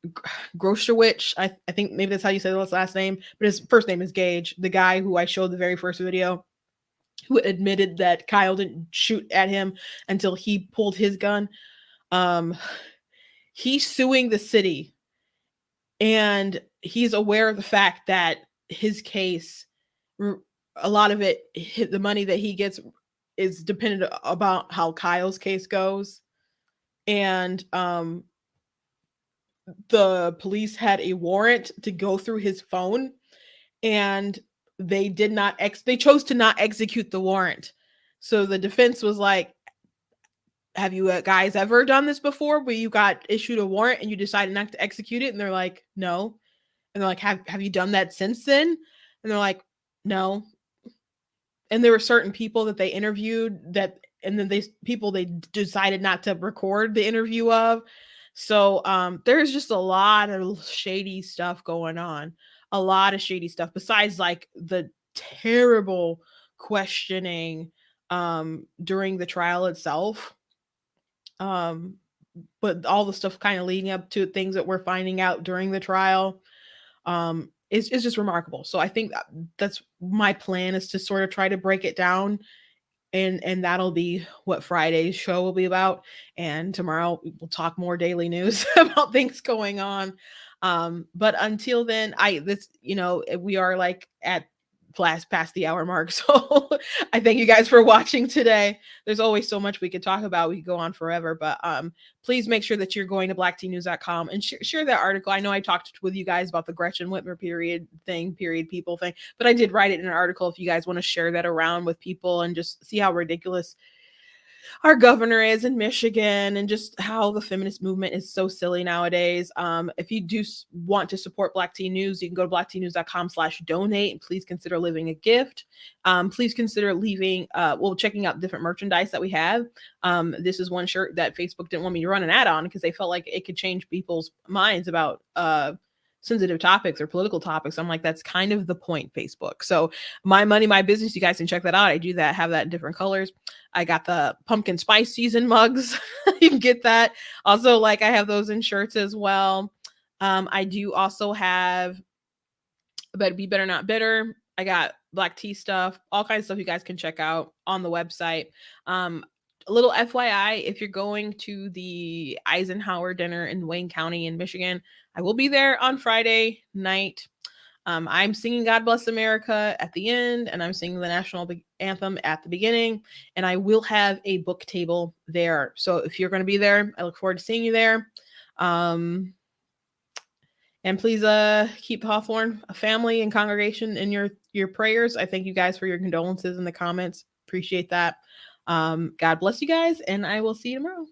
Groshowicz. I think maybe that's how you say his last name, but his first name is Gage, the guy who I showed the very first video, who admitted that Kyle didn't shoot at him until he pulled his gun. He's suing the city, and he's aware of the fact that his case, a lot of it, the money that he gets is dependent about how Kyle's case goes. And the police had a warrant to go through his phone, and they chose to not execute the warrant. So the defense was like, have you guys ever done this before where you got issued a warrant and you decided not to execute it? And they're like, no. And they're like, have you done that since then? And they're like, no. And there were certain people that they interviewed and then they decided not to record the interview of. So there's just a lot of shady stuff going on. A lot of shady stuff besides like the terrible questioning during the trial itself. But all the stuff kind of leading up to things that we're finding out during the trial is just remarkable. So I think that's my plan, is to sort of try to break it down, and that'll be what Friday's show will be about. And tomorrow we'll talk more daily news about things going on. But until then, we are like at past the hour mark. So I thank you guys for watching today. There's always so much we could talk about. We could go on forever, but please make sure that you're going to blacktnews.com and share that article. I know I talked with you guys about the Gretchen Whitmer period people thing, but I did write it in an article if you guys want to share that around with people and just see how ridiculous our governor is in Michigan, and just how the feminist movement is so silly nowadays. If you do want to support Black Tea News, you can go to blacktnews.com/donate, and please consider leaving a gift. Please consider checking out different merchandise that we have. This is one shirt that Facebook didn't want me to run an ad on because they felt like it could change people's minds about sensitive topics or political topics. I'm like, that's kind of the point, Facebook. So My Money, My Business, you guys can check that out. I do that, have that in different colors. I got the pumpkin spice season mugs. You can get that. Also, I have those in shirts as well. I do also have Be Better Not Bitter. I got black tea stuff, all kinds of stuff you guys can check out on the website. A little FYI, if you're going to the Eisenhower dinner in Wayne County in Michigan, I will be there on Friday night. I'm singing God Bless America at the end, and I'm singing the national anthem at the beginning, and I will have a book table there. So if you're going to be there, I look forward to seeing you there. And please keep Hawthorne, a family and congregation in your prayers. I thank you guys for your condolences in the comments. Appreciate that. God bless you guys, and I will see you tomorrow.